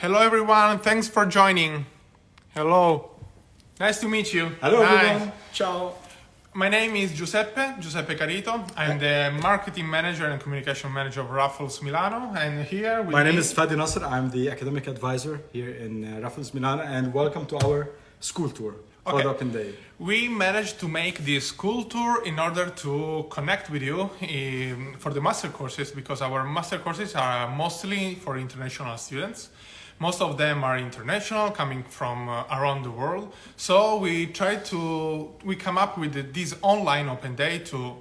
Hello everyone, thanks for joining. Hello. Nice to meet you. Hello Hi. everyone. Ciao. My name is Giuseppe Carito. I'm the marketing manager and communication manager of Raffles Milano. And here with My name is Fadi Nasser. I'm the academic advisor here in Raffles Milano, and welcome to our school tour for the OpenDay. We managed to make this school tour in order to connect with you for the master courses, because our master courses are mostly for international students. Most of them are international, coming from around the world. So we come up with this online open day to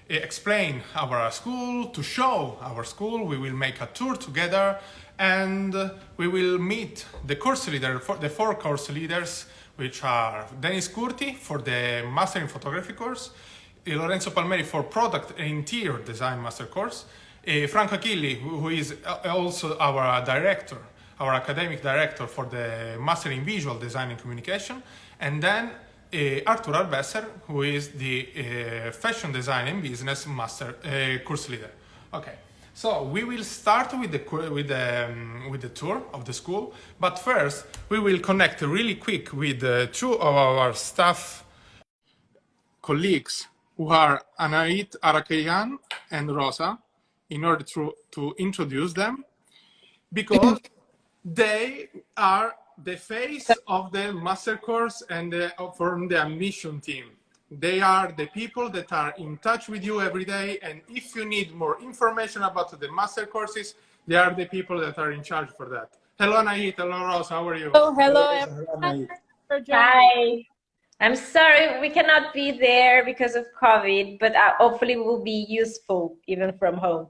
explain our school, to show our school. We will make a tour together, and we will meet the course leader, the four course leaders, which are Dennis Curti for the Master in Photography course, Lorenzo Palmeri for Product and Interior Design Master course, Franco Achilli, who is also our director, our academic director for the Master in Visual Design and Communication, and then Arthur Albesser, who is the Fashion Design and Business Master course leader. Okay, so we will start with the tour of the school, but first we will connect really quick with two of our staff colleagues, who are Anahit Arakayan and Rosa, in order to introduce them, because they are the face of the master course and from the admission team. They are the people that are in touch with you every day, and if you need more information about the master courses, they are the people that are in charge for that. Hello, Anahit. Hello, Rosa. How are you? Oh, hello, everyone. Hi. I'm sorry we cannot be there because of COVID, but hopefully we'll be useful even from home.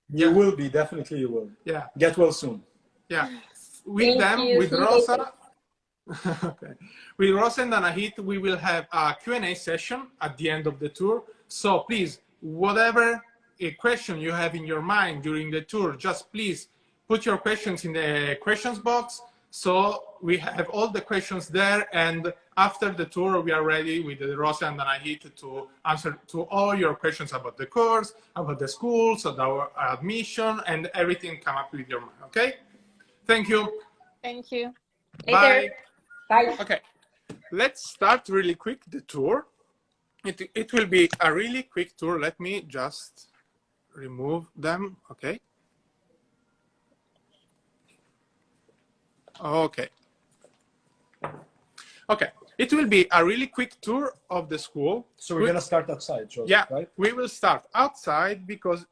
You will be, definitely you will. Yeah. Get well soon. Yeah. With Rosa, okay. With Rosa and Anahit, we will have a Q&A session at the end of the tour. So please, whatever question you have in your mind during the tour, just please put your questions in the questions box. So we have all the questions there, and after the tour, we are ready with Rosa and Anahit to answer to all your questions about the course, about the schools, about our admission, and everything come up with your mind, okay? Thank you. Thank you. Bye. Bye. Okay, let's start really quick the tour. It will be a really quick tour. Let me just remove them. Okay. Okay. Okay. It will be a really quick tour of the school. So we're gonna start outside, Joseph, yeah, right? We will start outside because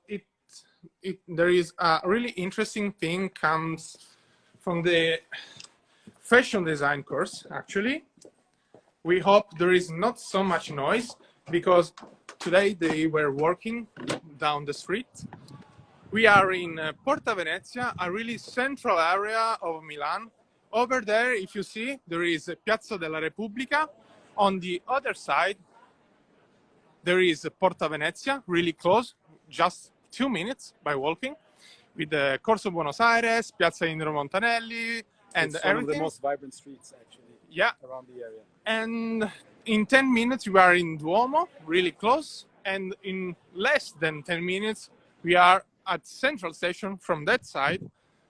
there is a really interesting thing comes from the fashion design course. Actually, we hope there is not so much noise because today they were walking down the street. We are in Porta Venezia, a really central area of Milan. Over there, if you see, there is Piazza della Repubblica. On the other side, there is Porta Venezia, really close, just 2 minutes by walking, with the Corso Buenos Aires, Piazza Indro Montanelli, and it's everything. one of the most vibrant streets, actually, around the area. And in 10 minutes, we are in Duomo, really close. And in less than 10 minutes, we are at Central Station from that side.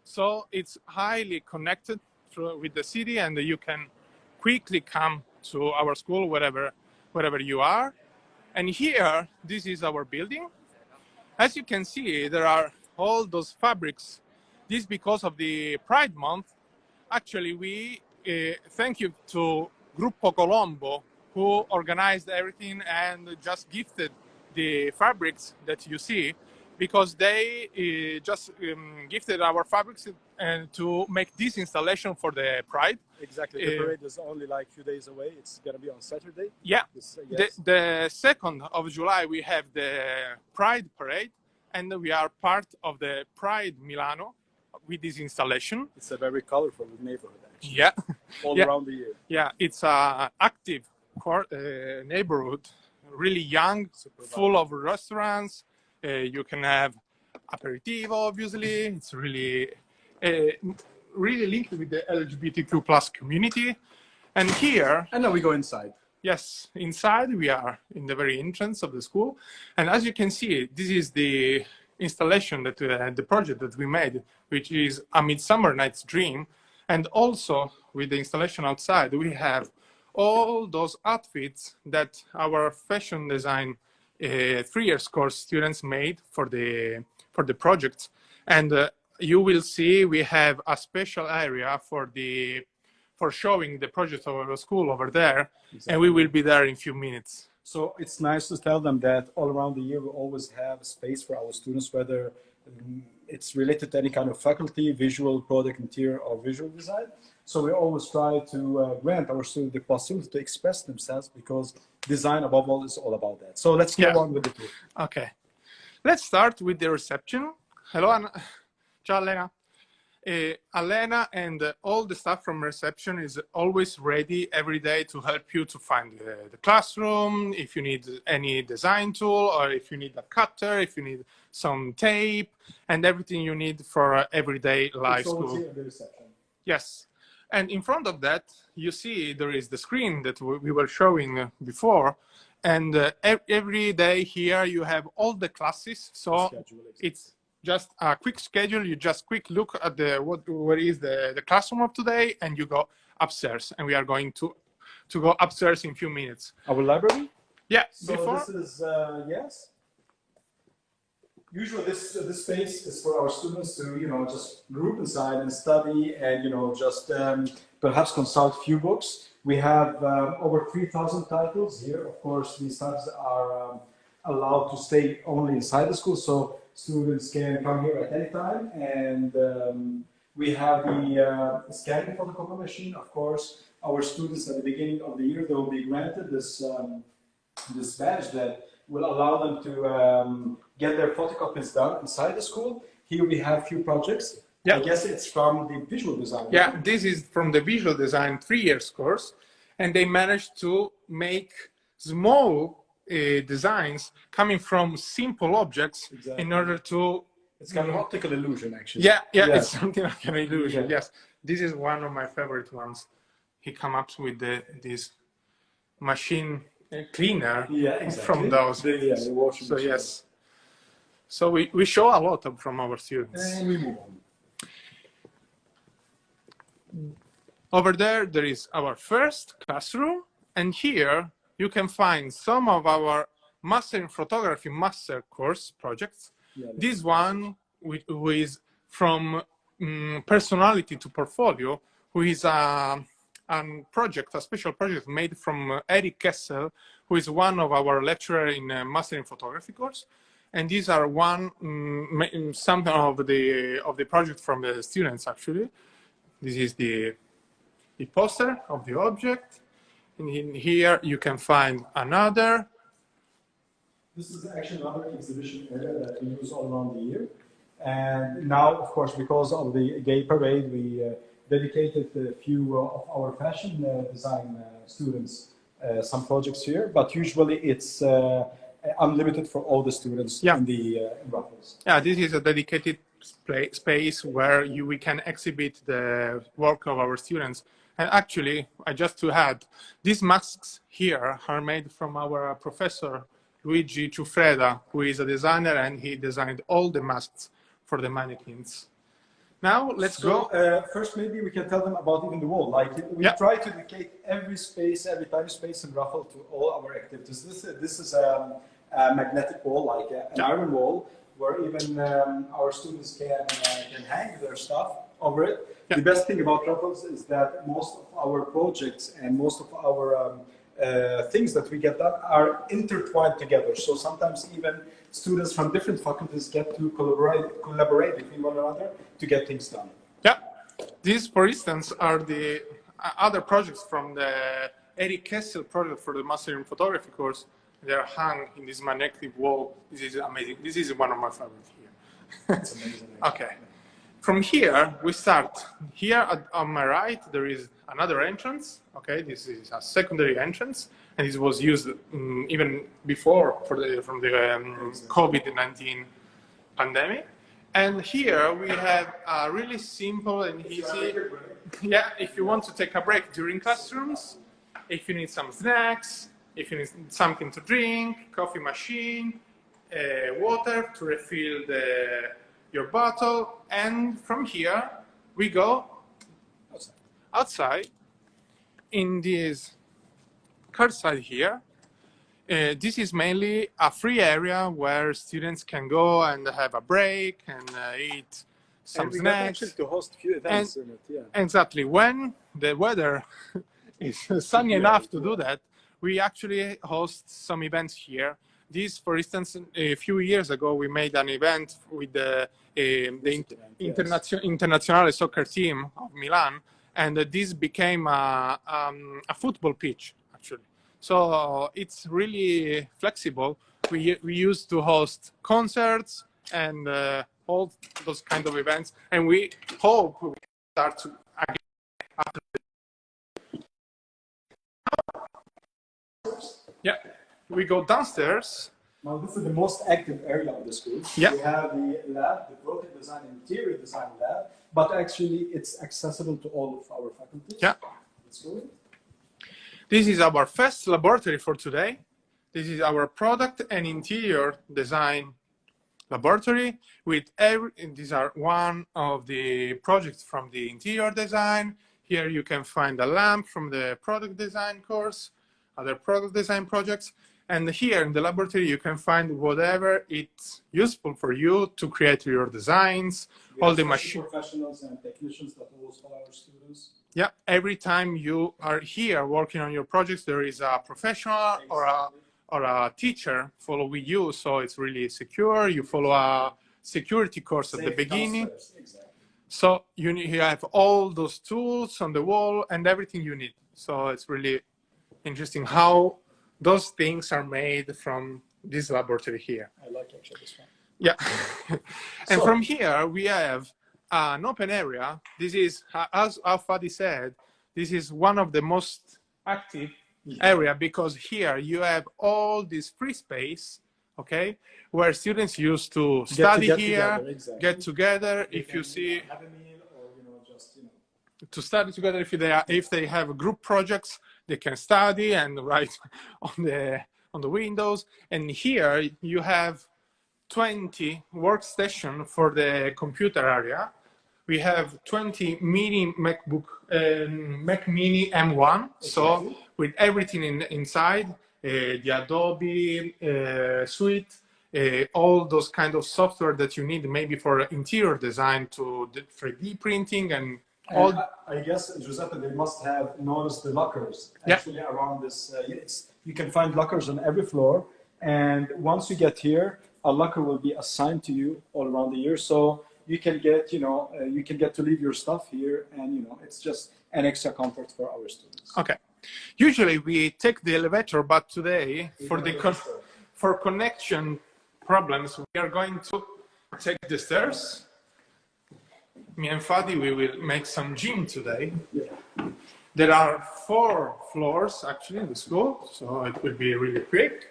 So it's highly connected with the city, and you can quickly come to our school wherever you are. And here, this is our building. As you can see, there are all those fabrics. This because of the Pride Month. Actually, we thank you to Gruppo Colombo, who organized everything and just gifted the fabrics that you see, because they just gifted our fabrics to make this installation for the Pride. Exactly. The parade is only like a few days away. It's going to be on Saturday. Yeah. Yes. The 2nd of July, we have the Pride Parade, and we are part of the Pride Milano with this installation. It's a very colorful neighborhood, actually. Yeah. All around the year. Yeah, it's an active neighborhood, really young, full of restaurants. You can have aperitivo, obviously. It's really linked with the LGBTQ plus community. And here... And now we go inside. Yes, inside we are in the very entrance of the school. And as you can see, this is the installation that the project that we made, which is A Midsummer Night's Dream. And also with the installation outside, we have all those outfits that our fashion design 3 years course students made for the projects. And you will see we have a special area for showing the project of our school over there. Exactly. And we will be there in a few minutes. So it's nice to tell them that all around the year we always have a space for our students, whether it's related to any kind of faculty, visual, product, interior, or visual design. So we always try to grant our students the possibility to express themselves, because design above all is all about that. So let's go on with the tour. Okay. Let's start with the reception. Hello, Anna. Ciao, Elena. Elena and all the staff from reception is always ready every day to help you to find the classroom, if you need any design tool, or if you need a cutter, if you need some tape, and everything you need for everyday life school. Here at the reception. Yes. And in front of that, you see there is the screen that we were showing before. And every day here you have all the classes. So it's just a quick schedule. You just quick look at where is the classroom of today, and you go upstairs. And we are going to go upstairs in a few minutes. Our library? Yeah. So this is, yes. Usually this space is for our students to, just group inside and study and, just perhaps consult few books. We have over 3,000 titles here. Of course, these titles are allowed to stay only inside the school, so students can come here at any time. And we have the scanning photocopy machine. Of course, our students at the beginning of the year, they will be granted this badge that will allow them to get their photocopies done inside the school. Here we have a few projects. Yeah. I guess it's from the visual design. Yeah, right? This is from the visual design 3 years course, and they managed to make small designs coming from simple objects. Exactly. In order to... It's kind of an optical illusion, actually. Yeah, it's something like an illusion, yes. This is one of my favorite ones. He comes up with this machine cleaner from those. The washing machine. Yes. So we show a lot from our students. And we move on. Over there is our first classroom, and here you can find some of our Master in Photography master course projects. This one, who is from personality to portfolio, who is a special project made from Eric Kessel, who is one of our lecturers in Master in Photography course. And these are some of the project from the students, actually. This is the poster of the object. And in here you can find another. This is actually another exhibition area that we use all around the year. And now, of course, because of the gay parade, we dedicated a few of our fashion design students some projects here. But usually it's unlimited for all the students in the Raffles. Yeah, this is a dedicated space where we can exhibit the work of our students. And actually, just to add, these masks here are made from our professor, Luigi Ciuffreda, who is a designer, and he designed all the masks for the mannequins. Now, let's go. First, maybe we can tell them about even the wall. Like, we try to dedicate every tiny space in Raffle to all our activities. This is a magnetic wall, like an iron wall, where even our students can hang their stuff over it. The best thing about Raffles is that most of our projects and most of our things that we get done are intertwined together. So sometimes even students from different faculties get to collaborate between one another to get things done. Yeah, these, for instance, are the other projects from the Eric Kessel project for the Master in Photography course. They are hung in this magnetic wall. This is amazing. This is one of my favorites here. That's amazing. Okay. From here, we start. Here on my right, there is another entrance. Okay, this is a secondary entrance, and this was used even before from the COVID-19 pandemic. And here we have a really simple and easy. Yeah, if you want to take a break during classrooms, if you need some snacks, if you need something to drink, coffee machine, water to refill your bottle. And from here, we go outside in this curbside here. This is mainly a free area where students can go and have a break and eat some and we snacks. got actually to host a few events in it, yeah. Exactly. When the weather is sunny enough to do that, we actually host some events here. This, for instance, a few years ago, we made an event with the Internazionale soccer team of Milan, and this became a football pitch, actually. So it's really flexible. We used to host concerts and all those kind of events, and we hope we start to again after. Yeah, we go downstairs. Now this is the most active area of the school. Yeah. We have the lab, the product design and interior design lab, but actually it's accessible to all of our faculty. Yeah. Let's go. This is our first laboratory for today. This is our product and interior design laboratory with these are one of the projects from the interior design. Here you can find a lamp from the product design course, other product design projects. And here in the laboratory, you can find whatever it's useful for you to create your designs, all the machine professionals and technicians that always follow our students. Yeah, every time you are here working on your projects, there is a professional or a teacher following you, so it's really secure. You follow a security course at the beginning. Exactly. So you have all those tools on the wall and everything you need. So it's really interesting how those things are made from this laboratory here. I like actually this one. Yeah. And from here, we have an open area. This is, as Fadi said, this is one of the most active area because here you have all this free space, okay, where students used to study here, get together. If you see, have a meal or just to study together. If they have group projects, they can study and write on the windows. And here you have 20 workstation for the computer area. We have 20 mini MacBook, Mac Mini M1. So with everything inside, the Adobe suite, all those kind of software that you need maybe for interior design to 3D printing and all. I guess, Giuseppe, they must have noticed the lockers actually around this. You can find lockers on every floor. And once you get here, a locker will be assigned to you all around the year. So you can get, you can get to leave your stuff here, and it's just an extra comfort for our students. Okay. Usually we take the elevator, but today for connection problems, we are going to take the stairs. Me and Fadi, we will make some gym today. Yeah. There are 4 floors actually in the school, so it will be really quick.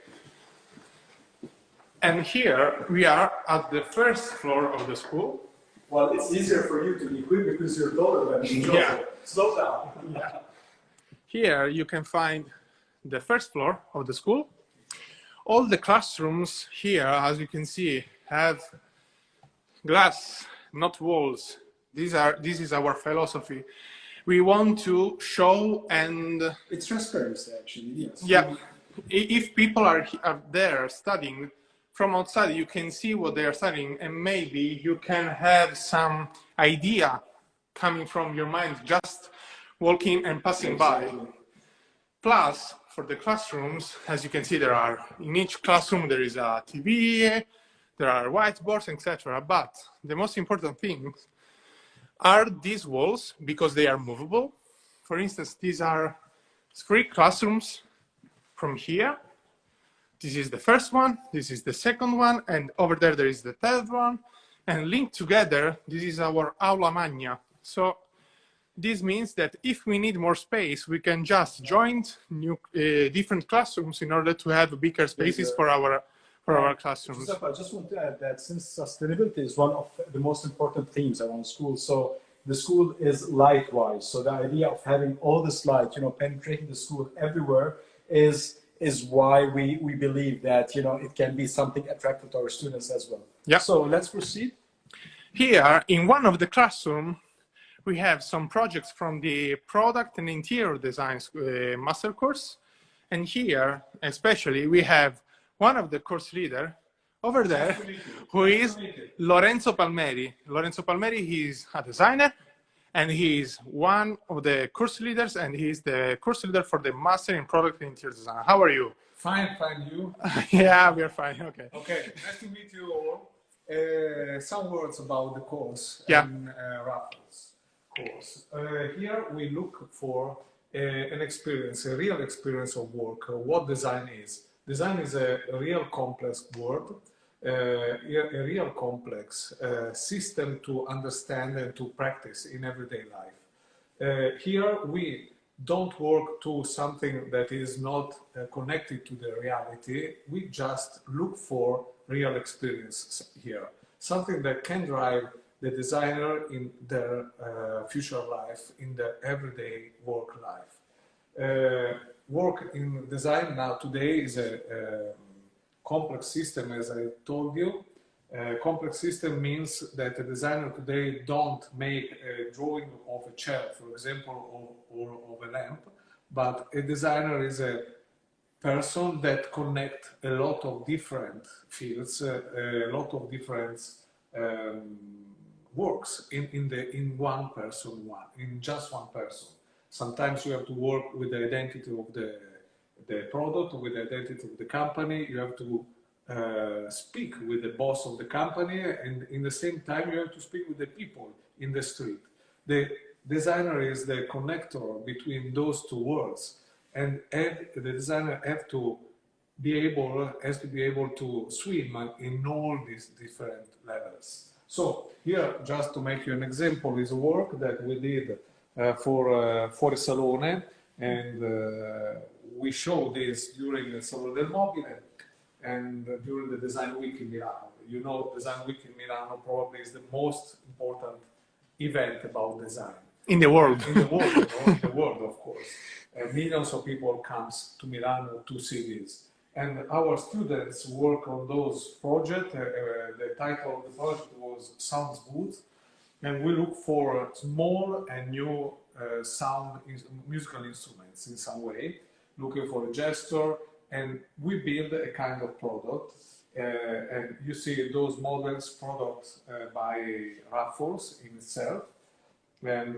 And here we are at the first floor of the school. Well, it's easier for you to be quick because you're taller than me. Yeah. Slow down. Yeah. Here you can find the first floor of the school. All the classrooms here, as you can see, have glass, not walls. This is our philosophy. We want to show and... It's transparency, actually, yes. Yeah. If people are there studying, from outside you can see what they are studying, and maybe you can have some idea coming from your mind just walking and passing by. Plus, for the classrooms, as you can see, in each classroom there is a TV, there are whiteboards, etc. But the most important things are these walls, because they are movable. For instance, these are 3 classrooms from here. This is the first one, this is the second one, and over there is the third one. And linked together, this is our aula magna. So this means that if we need more space, we can just join different classrooms in order to have bigger spaces for our classrooms. Giuseppe, I just want to add that since sustainability is one of the most important themes around school, so the school is light-wise. So the idea of having all the light, penetrating the school everywhere is is why we believe that, you know, it can be something attractive to our students as well. Yeah. So let's proceed. Here, in one of the classroom, we have some projects from the product and interior design master course. And here, especially, we have one of the course leader over there, who is Lorenzo Palmeri. Lorenzo Palmeri, he's a designer, and he's one of the course leaders, and he's the course leader for the master in product and interior design. How are you? Fine, you? Yeah, we are fine, okay. Okay, nice to meet you all. Some words about the course Yeah. and Raffles course. Here we look for an experience, a real experience of work, what design is. Design is a real complex word, a real complex system to understand and to practice in everyday life. Here we don't work to something that is not connected to the reality. We just look for real experience here, something that can drive the designer in their future life, in their everyday work life. Work in design now today is a complex system, as I told you. Complex system means that a designer today don't make a drawing of a chair, for example, or of a lamp, but a designer is a person that connect a lot of different fields, a lot of different works in one person, in just one person. Sometimes you have to work with the identity of the product, with the identity of the company. You have to speak with the boss of the company, and in the same time you have to speak with the people in the street. The designer is the connector between those two worlds, and the designer has to be able to swim in all these different levels. So here, just to make you an example, is a work that we did for Salone, and we showed this during the Salone del Mobile and during the Design Week in Milano. You know, Design Week in Milano probably is the most important event about design. In the world. In the world, you know, in the world, of course. Millions of people comes to Milano to see this. And our students work on those projects. The title of the project was Sounds Good. And we look for small and new musical instruments in some way, looking for a gesture, and we build a kind of product. And you see those models, products by Raffles in itself. And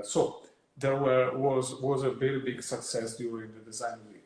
so there was a very big success during the design week.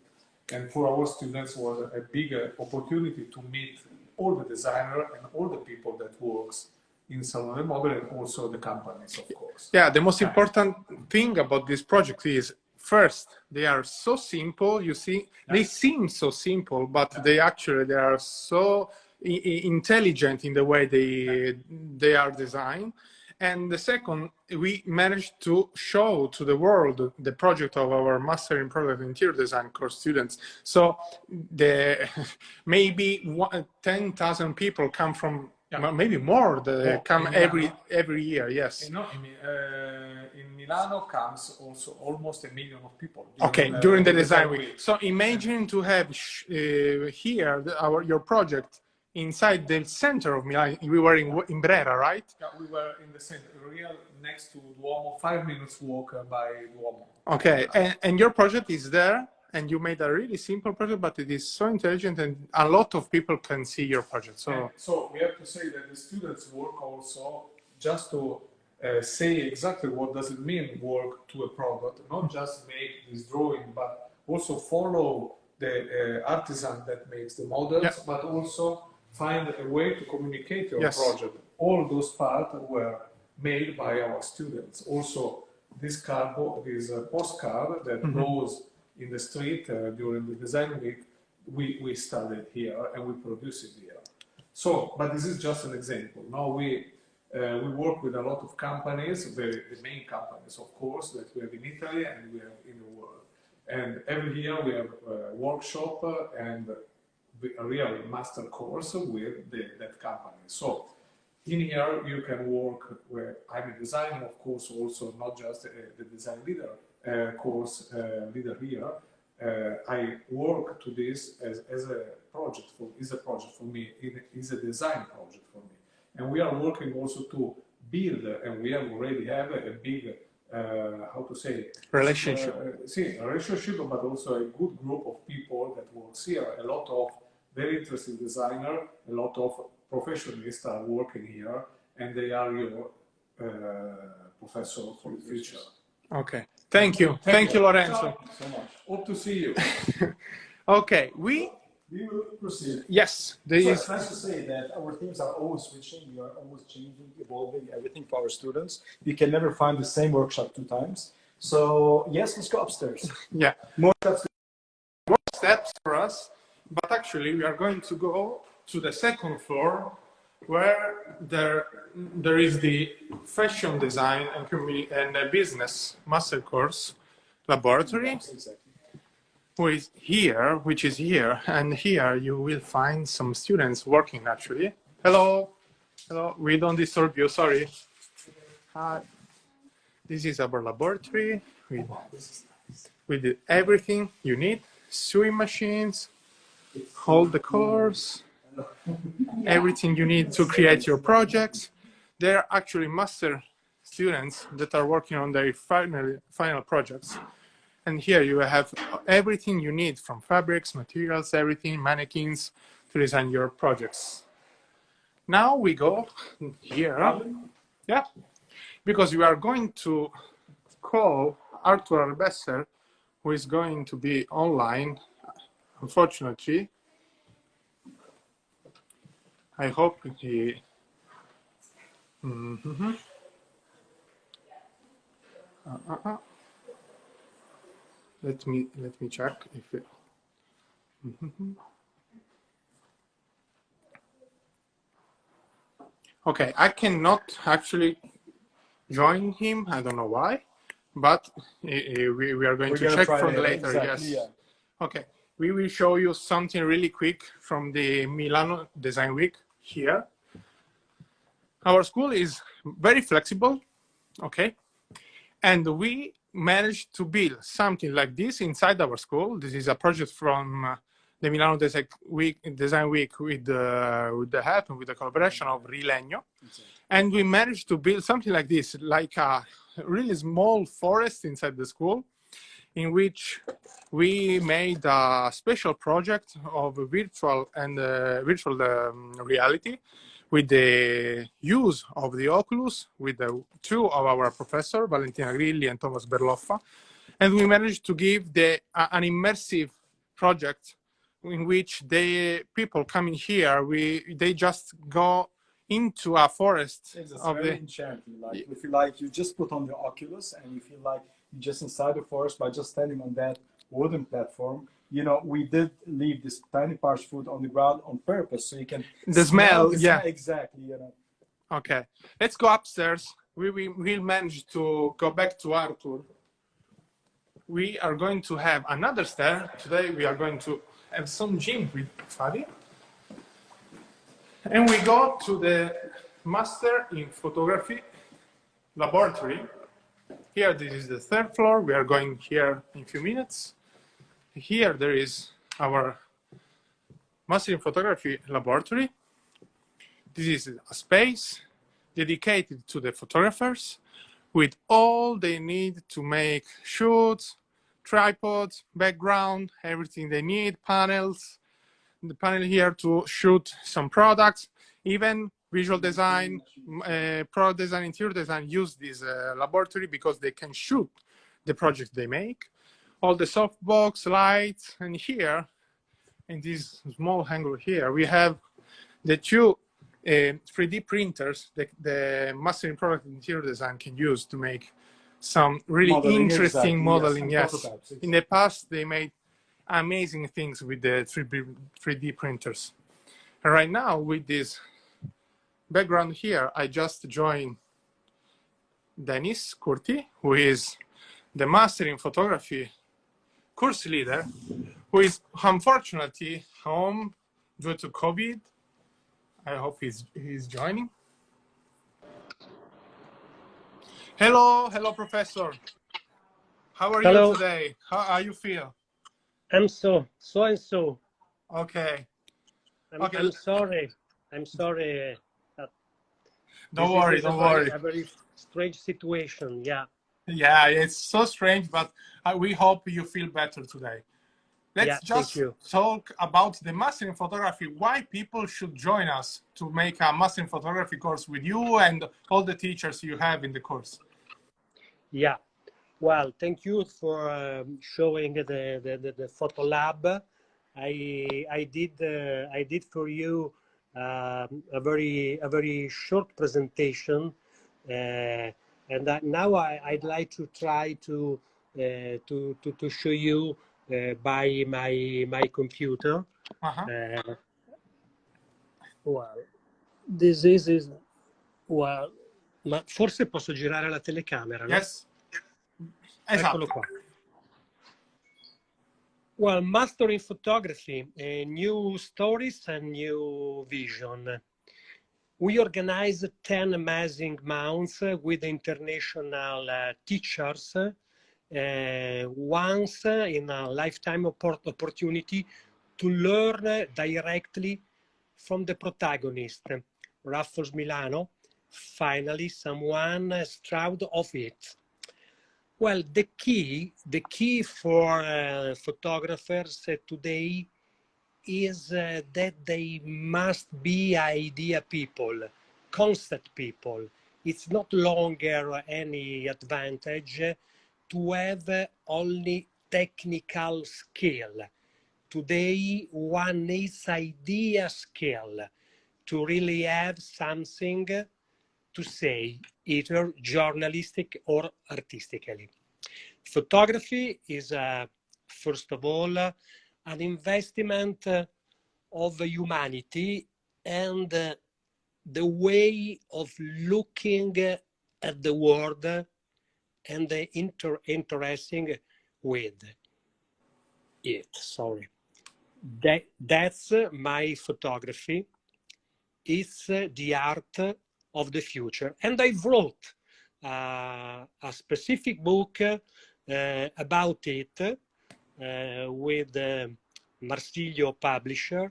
And for our students was a big opportunity to meet all the designers and all the people that works in Salone Mobile, and also the companies, of course. Yeah, the most important thing about this project is, first, they are so simple. You see, they seem so simple, but they are so intelligent in the way they are designed. And the second, we managed to show to the world the project of our Master in Product and Interior Design course students. So maybe 10,000 people come from, maybe more, come every year, yes. You know, in Milano comes also almost 1 million of people. During the design week. So imagine to have here your project inside the center of Milan. We were in Brera, right? Yeah, we were in the center, real next to Duomo, 5 minutes walk by Duomo. Okay, and your project is there, and you made a really simple project, but it is so intelligent, and a lot of people can see your project. So we have to say that the students work also just to say exactly what does it mean work to a product, not just make this drawing, but also follow the artisan that makes the models, but also find a way to communicate your project. All those parts were made by our students. Also, this postcard that goes in the street during the design week, we studied here and we produce it here. So, but this is just an example. Now we work with a lot of companies, the main companies, of course, that we have in Italy and we have in the world. And every year we have a workshop and a real master course with that company. So in here you can work where I'm a designer, of course, also not just the design leader course leader here. I work to this as a project for me. It is a design project for me, and we are working also to build, and we have already have a big, how to say, Relationship. a relationship, but also a good group of people that works here. A lot of very interesting designer, a lot of professionals are working here, and they are, professor for the future. Okay. Thank you. Thank you, Lorenzo. So much. Hope to see you. Okay. We will proceed. Yes. So it's nice to say that our teams are always switching. We are always changing, evolving everything for our students. You can never find the same workshop 2 times. So yes, let's go upstairs. Yeah. More steps. More steps for us, but actually we are going to go to the second floor where there is the fashion design and business master course laboratory, which is here, and here you will find some students working actually. Hello, we don't disturb you, sorry. Hi. This is our laboratory with everything you need, sewing machines, all the colors, everything you need to create your projects. There are actually master students that are working on their final projects. And here you have everything you need from fabrics, materials, everything, mannequins to design your projects. Now we go here, yeah, because we are going to call Arthur Arbesser, who is going to be online, unfortunately. I hope he... Let me check if it... Okay, I cannot actually join him. I don't know why, but we are going to check for later. Exactly, yes. Yeah. Okay, we will show you something really quick from the Milano Design Week here. Our school is very flexible, okay, and we managed to build something like this inside our school. This is a project from the Milano Design Week with the help and with the collaboration of Rilegno. Exactly. And we managed to build something like this, like a really small forest inside the school, in which we made a special project of virtual reality with the use of the Oculus with the 2 of our professors, Valentina Grilli and Thomas Berloffa. And we managed to give an immersive project in which people coming here, they just go into a forest. It's very enchanting. Like, you feel like you just put on the Oculus and you feel like you're just inside the forest by just standing on that wooden platform. You know, we did leave this tiny parched food on the ground on purpose so you can smell. Yeah, exactly. You know. Okay, let's go upstairs. We'll manage to go back to Arthur. We are going to have another stair. Today we are going to have some gym with Fadi. And we go to the Master in Photography laboratory. Here, this is the 3rd floor. We are going here in a few minutes. Here, there is our Master in Photography laboratory. This is a space dedicated to the photographers with all they need to make shoots, tripods, background, everything they need, panels. The panel here to shoot some products, even visual design, product design, interior design use this laboratory because they can shoot the project they make. All the softbox, lights, and here, in this small angle here, we have the 2 3D printers that the Master in Product Interior Design can use to make some really interesting modeling. Yes. In the past, they made amazing things with the 3D printers. And right now, with this background here, I just joined Dennis Curti, who is the Master in Photography course leader, who is unfortunately home due to COVID. I hope he's joining. Hello, Professor. How are you today? How you feel? I'm so and so. Okay. Okay. I'm sorry. I'm sorry. Don't This worry. is Don't worry. a very strange situation. Yeah. Yeah, it's so strange, but we hope you feel better today. Yeah. Let's Thank just you. talk about the master in photography. Why people should join us to make a master in photography course with you and all the teachers you have in the course. Yeah. Well, thank you for showing the photo lab. I did for you a very short presentation, and now I'd like to try to show you by my computer. Uh-huh. Well, this is well, ma forse posso girare la telecamera, no? Yes. Eccolo Esatto. qua. Well, mastering photography, new stories and new vision. We organize 10 amazing months with international teachers, once in a lifetime opportunity to learn directly from the protagonist, Raffles Milano, finally someone proud of it. Well, the key for photographers today is that they must be idea people, concept people. It's not longer any advantage to have only technical skill. Today, one needs idea skill to really have something to say, either journalistic or artistically. Photography is, first of all, an investment of humanity and the way of looking at the world and the interesting with it. Sorry. That's my photography. It's the art of the future. And I wrote a specific book about it with Marsilio Publisher,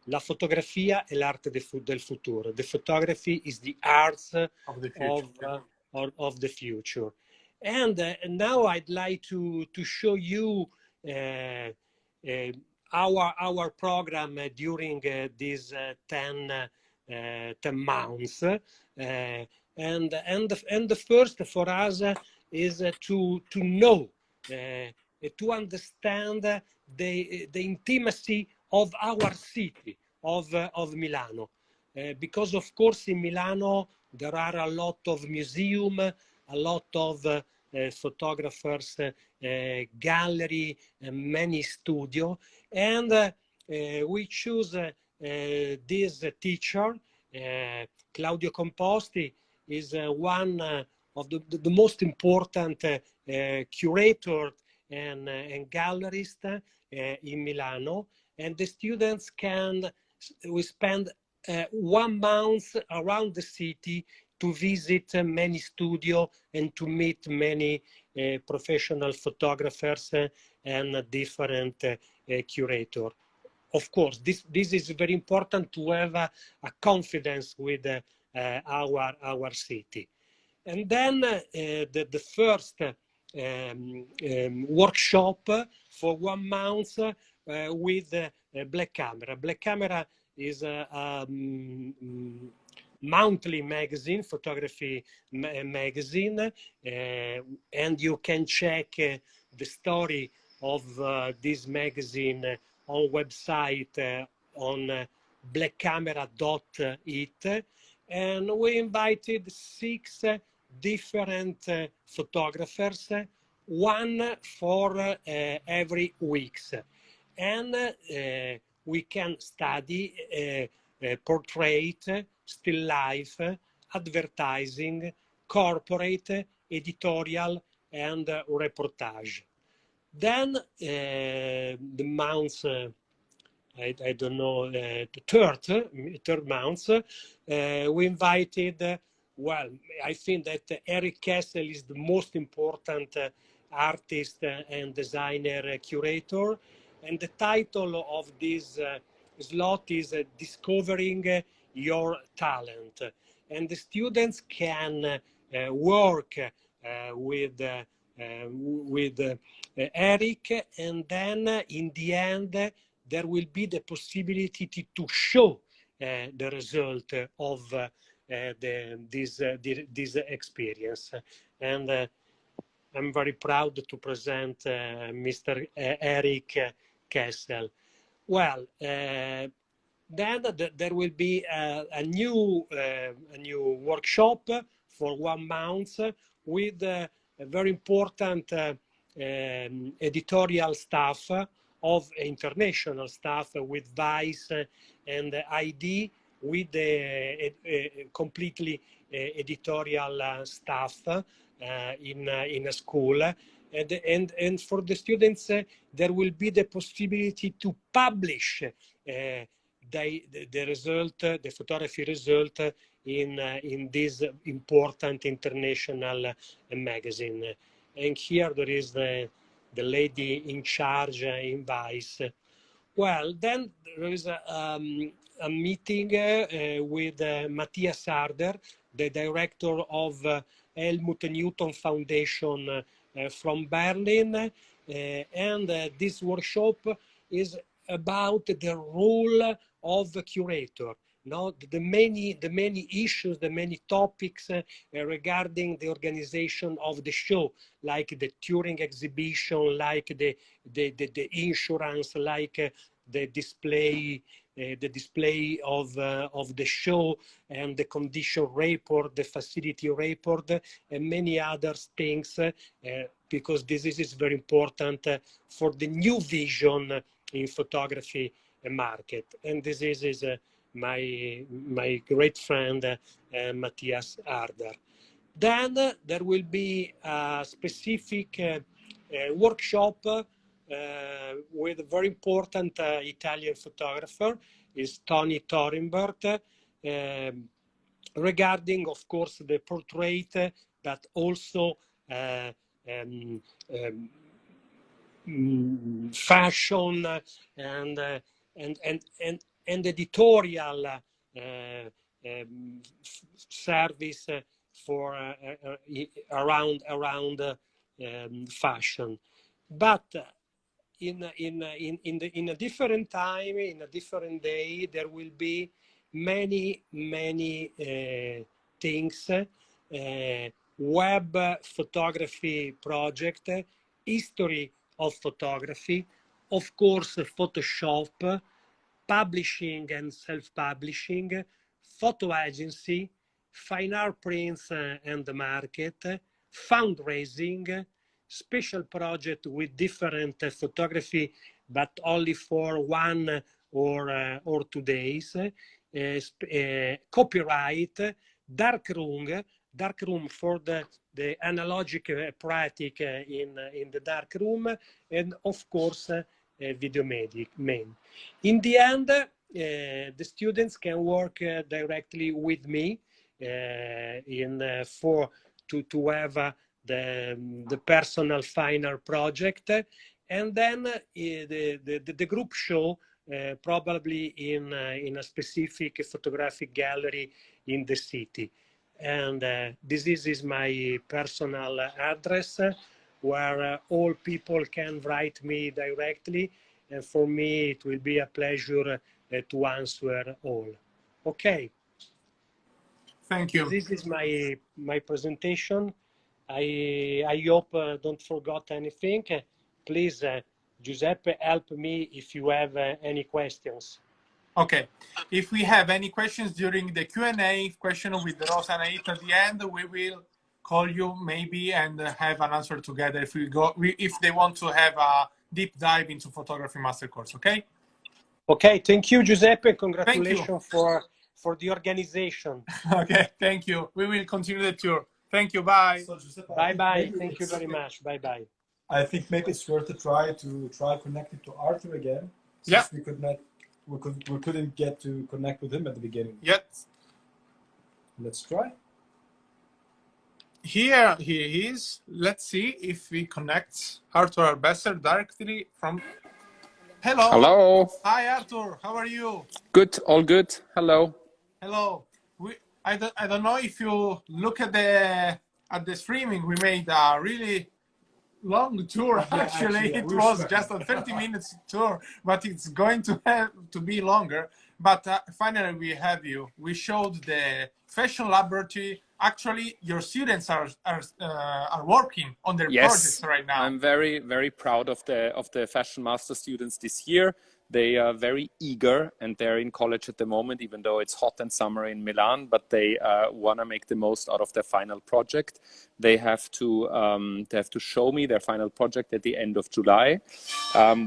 La fotografia è l'arte del futuro. The photography is the art Of the future. of the future. And now I'd like to show you our program during these 10 months. And the first for us is to know, to understand the intimacy of our city, of Milano. Because of course in Milano there are a lot of museums, a lot of photographers, gallery, many studio, and we choose this teacher, Claudio Composti, is one of the most important curator and gallerist in Milano, and the students we spend 1 month around the city to visit many studios and to meet many professional photographers and different curators. Of course, this is very important to have a confidence with our city. And then the first workshop for 1 month with Black Camera. Black Camera is a monthly magazine, photography magazine, and you can check the story of this magazine on website on blackcamera.it. And we invited 6 different photographers, one for every week. And we can study portrait, still life, advertising, corporate, editorial, and reportage. Then the month, I don't know, the third month, we invited, well, I think that Eric Kessel is the most important artist and designer curator. And the title of this slot is Discovering Your Talent. And the students can work with Eric, and then in the end, there will be the possibility to show the result of this experience. And I'm very proud to present Mr. Eric Kessel. Well, then there will be a new workshop for 1 month with a very important editorial staff of international staff with Vice and ID, with a completely editorial staff in a school. And for the students, there will be the possibility to publish the result, the photography result in this important international magazine. And here there is the lady in charge in Vice. Well, then there is a meeting with Matthias Arder, the director of Helmut Newton Foundation from Berlin. And this workshop is about the role of the curator. No, the many issues, the many topics regarding the organization of the show, like the touring exhibition, like the insurance, like the display of the show, and the condition report, the facility report, and many other things, because this is very important for the new vision in photography market. And this is my great friend Matthias Arder. Then there will be a specific workshop with a very important Italian photographer, is Tony Thorenbert, regarding, of course, the portrait, but also fashion and editorial service for around fashion. But in a different time, in a different day, there will be many things, web photography project, history of photography, of course Photoshop, publishing and self-publishing, photo agency, fine art prints and the market, fundraising, special project with different photography, but only for 1 or 2 days, copyright, darkroom for the analogic practice in the darkroom, and of course video main. In the end, the students can work directly with me to have the personal final project, and then the group show probably in a specific photographic gallery in the city. And this is my personal address, where all people can write me directly, and for me it will be a pleasure to answer all. Okay. Thank you. This is my presentation. I hope don't forget anything. Please, Giuseppe, help me if you have any questions. Okay. If we have any questions during the Q&A question with Rosa and Anita at the end, we will call you maybe and have an answer together if they want to have a deep dive into photography master course. Okay. Okay. Thank you, Giuseppe. Congratulations for the organization. Okay. Thank you. We will continue the tour. Thank you. Bye. So, Giuseppe, Bye. Thank you very much. Bye. I think maybe it's worth to try connecting to Arthur again. Yeah. We couldn't get to connect with him at the beginning. Yet. Let's try. Here he is. Let's see if we connect Arthur Arbesser directly from. Hello. Hello. Hi, Arthur. How are you? Good. All good. Hello. Hello. I don't know if you look at the streaming. We made a really long tour. Actually, it was just a 30 minutes tour, but it's going to have to be longer. But finally, we have you. We showed the fashion laboratory. Actually, your students are working on their projects right now. I'm very proud of the fashion master students this year. They are very eager and they're in college at the moment, even though it's hot and summer in Milan, but they want to make the most out of their final project. They have to show me their final project at the end of July,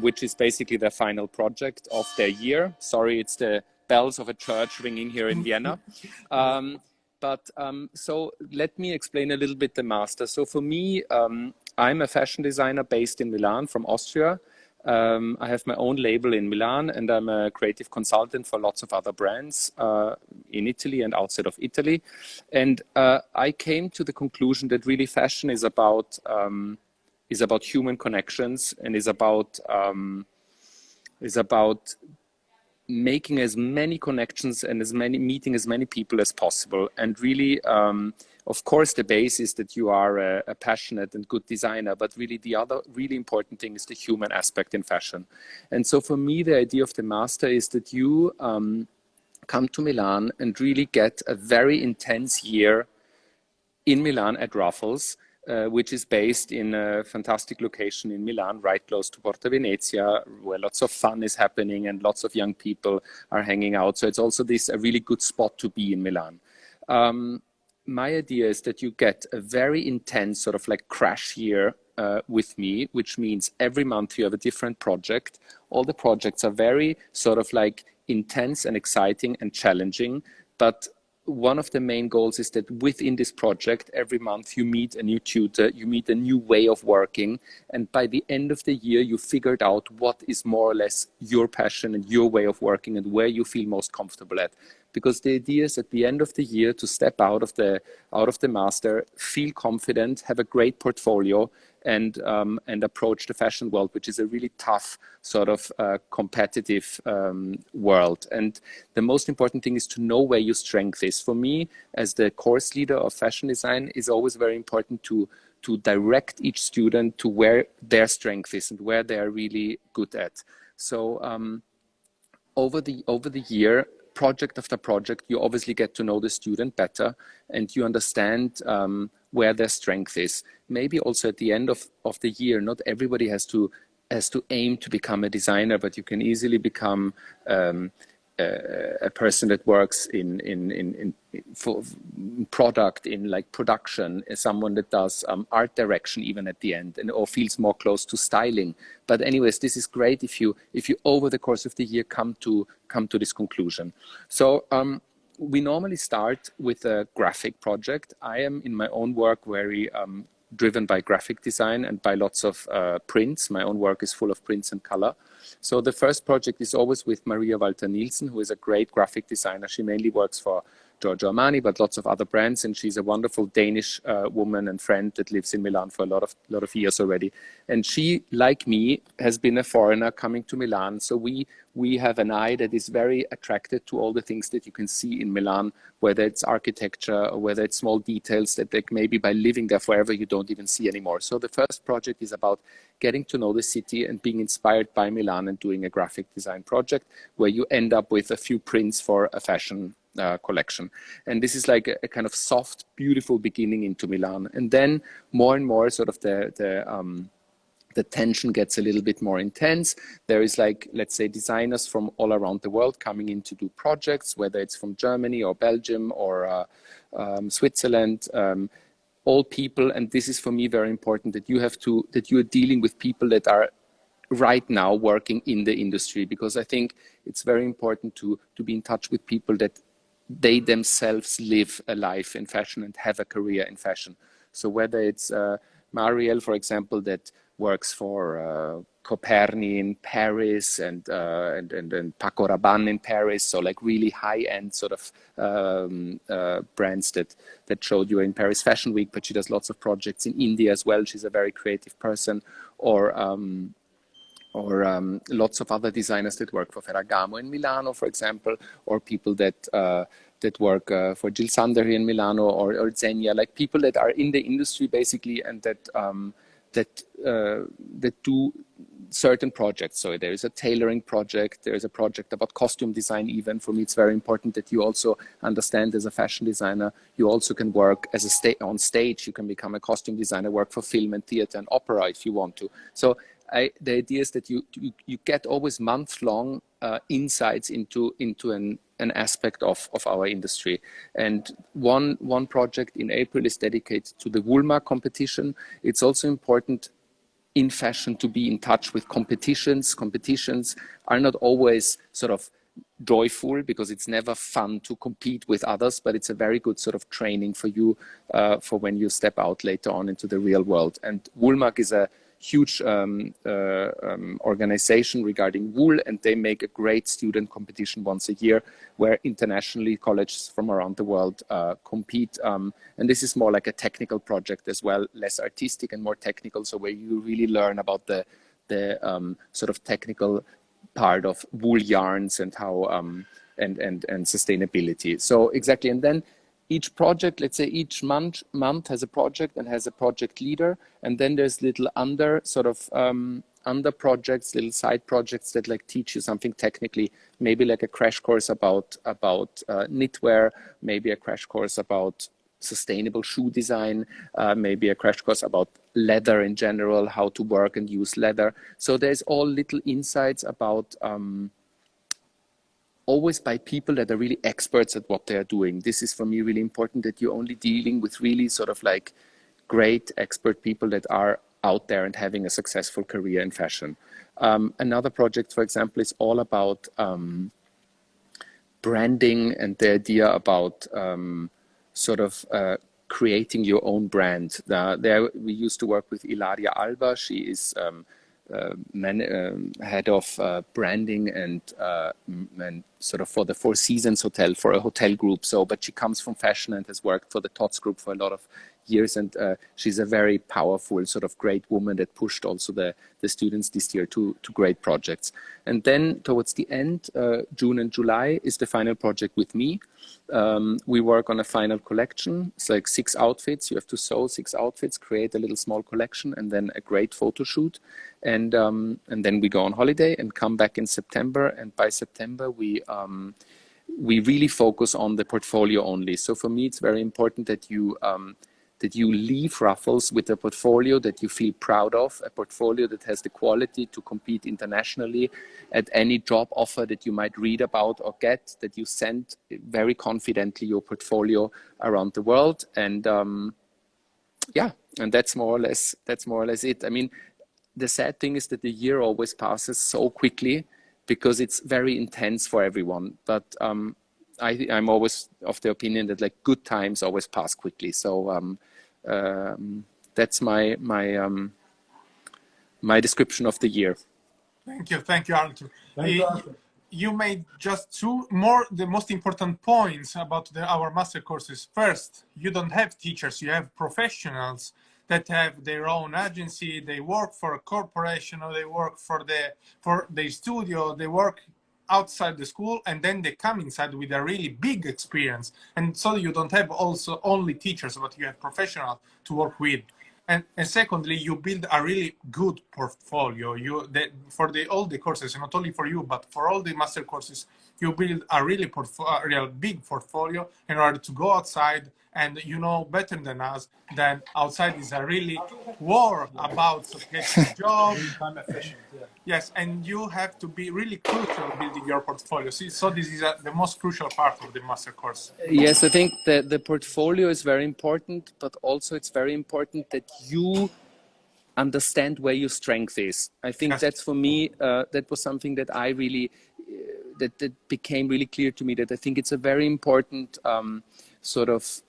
which is basically their final project of their year. Sorry, it's the bells of a church ringing here in Vienna. So let me explain a little bit the master. So for me, I'm a fashion designer based in Milan from Austria. I have my own label in Milan and I'm a creative consultant for lots of other brands in Italy and outside of Italy. And I came to the conclusion that really fashion is about human connections and is about making as many connections and meeting as many people as possible. And really, of course, the base is that you are a passionate and good designer, but really the other really important thing is the human aspect in fashion. And so for me, the idea of the master is that you come to Milan and really get a very intense year in Milan at Raffles, which is based in a fantastic location in Milan, right close to Porta Venezia, where lots of fun is happening and lots of young people are hanging out. So it's also a really good spot to be in Milan. My idea is that you get a very intense sort of like crash year with me, which means every month you have a different project. All the projects are very sort of like intense and exciting and challenging, but one of the main goals is that within this project, every month you meet a new tutor, you meet a new way of working. And by the end of the year, you figured out what is more or less your passion and your way of working and where you feel most comfortable at. Because the idea is at the end of the year to step out of the master, feel confident, have a great portfolio, and approach the fashion world, which is a really tough sort of competitive world. And the most important thing is to know where your strength is. For me, as the course leader of fashion design, is always very important to direct each student to where their strength is and where they are really good at. So over the year, project after project, you obviously get to know the student better and you understand where their strength is. Maybe also at the end of the year, not everybody has to aim to become a designer, but you can easily become a person that works in product, in like production, someone that does art direction even at the end, or feels more close to styling. But anyways, this is great if you over the course of the year come to this conclusion. So we normally start with a graphic project. I am in my own work very driven by graphic design and by lots of prints. My own work is full of prints and color. So the first project is always with Maria Walter Nielsen, who is a great graphic designer. She mainly works for Giorgio Armani, but lots of other brands. And she's a wonderful Danish woman and friend that lives in Milan for a lot of years already. And she, like me, has been a foreigner coming to Milan. So we have an eye that is very attracted to all the things that you can see in Milan, whether it's architecture or whether it's small details that maybe by living there forever you don't even see anymore. So the first project is about getting to know the city and being inspired by Milan and doing a graphic design project where you end up with a few prints for a fashion collection. And this is like a kind of soft, beautiful beginning into Milan. And then more and more sort of the tension gets a little bit more intense. There is like, let's say, designers from all around the world coming in to do projects, whether it's from Germany or Belgium or Switzerland, all people. And this is for me very important that you are dealing with people that are right now working in the industry, because I think it's very important to be in touch with people that they themselves live a life in fashion and have a career in fashion. So whether it's Marielle, for example, that works for Coperni in Paris and Paco Rabanne in Paris. So like really high-end sort of brands that showed you in Paris Fashion Week. But she does lots of projects in India as well. She's a very creative person. Or lots of other designers that work for Ferragamo in Milano, for example, or people that work for Jill Sander here in Milano, or Xenia, like people that are in the industry basically, and that do certain projects. So there is a tailoring project, there is a project about costume design. Even for me, it's very important that you also understand as a fashion designer, you also can work as on stage. You can become a costume designer, work for film and theater and opera if you want to. So the idea is that you get always month-long insights into an aspect of our industry. And one project in April is dedicated to the Woolmark competition. It's also important in fashion to be in touch with competitions. Competitions are not always sort of joyful because it's never fun to compete with others, but it's a very good sort of training for you for when you step out later on into the real world. And Woolmark is a huge organization regarding wool, and they make a great student competition once a year where internationally colleges from around the world compete. And this is more like a technical project as well, less artistic and more technical. So where you really learn about the sort of technical part of wool yarns and how and sustainability. So exactly, and then each project, let's say each month has a project and has a project leader, and then there's little under projects, little side projects that like teach you something technically, maybe like a crash course about knitwear, maybe a crash course about sustainable shoe design, maybe a crash course about leather in general, how to work and use leather. So there's all little insights about always by people that are really experts at what they are doing. This is for me really important, that you're only dealing with really sort of like great expert people that are out there and having a successful career in fashion. Another project, for example, is all about branding and the idea about sort of creating your own brand. There we used to work with Ilaria Alba. She is head of branding and sort of for the Four Seasons Hotel, for a hotel group. So, but she comes from fashion and has worked for the Tots Group for a lot of years, and she's a very powerful sort of great woman that pushed also the students this year to great projects. And then towards the end, June and July is the final project with me. We work on a final collection. It's like 6 outfits. You have to sew 6 outfits, create a little small collection, and then a great photo shoot. And then we go on holiday and come back in September. And by September, we really focus on the portfolio only. So for me, it's very important that you leave Ruffles with a portfolio that you feel proud of, a portfolio that has the quality to compete internationally at any job offer that you might read about or get, that you send very confidently your portfolio around the world. And yeah, and that's more or less it. I mean, the sad thing is that the year always passes so quickly because it's very intense for everyone. But I'm always of the opinion that like good times always pass quickly. So that's my description of the year. Thank you, Arthur. Thank you, Arthur. You made just the most important points about our master courses. First, you don't have teachers, you have professionals that have their own agency. They work for a corporation, or they work for their studio. They work outside the school, and then they come inside with a really big experience. And so you don't have also only teachers, but you have professionals to work with. And secondly, you build a really good portfolio. For all the courses, not only for you, but for all the master courses, you build a real big portfolio in order to go outside. And you know better than us that outside is a really war about getting a job. Time efficient, yeah. Yes, and you have to be really crucial building your portfolio. So this is the most crucial part of the master course. Yes, I think the portfolio is very important, but also it's very important that you understand where your strength is. I think that's for me, that was something that I really, that became really clear to me, that I think it's a very important sort of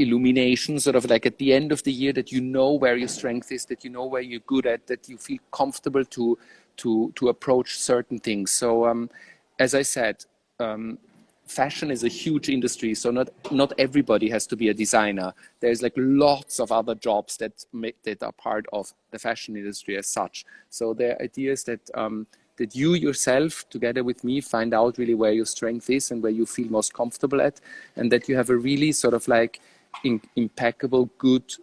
illumination, sort of like at the end of the year, that you know where your strength is, that you know where you're good at, that you feel comfortable to approach certain things. So as I said, fashion is a huge industry, so not everybody has to be a designer. There's like lots of other jobs that are part of the fashion industry as such. So the idea is that that you yourself, together with me, find out really where your strength is and where you feel most comfortable at, and that you have a really sort of like impeccable, good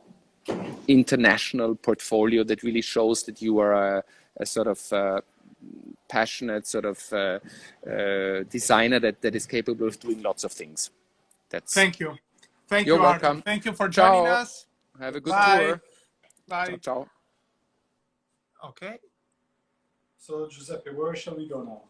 international portfolio that really shows that you are a sort of passionate sort of designer that is capable of doing lots of things. Thank you. Thank You're you, Arthur. welcome. Thank you for joining Ciao. us. Have a good Bye. tour. Bye. Ciao, ciao. Okay. So Giuseppe, where shall we go now?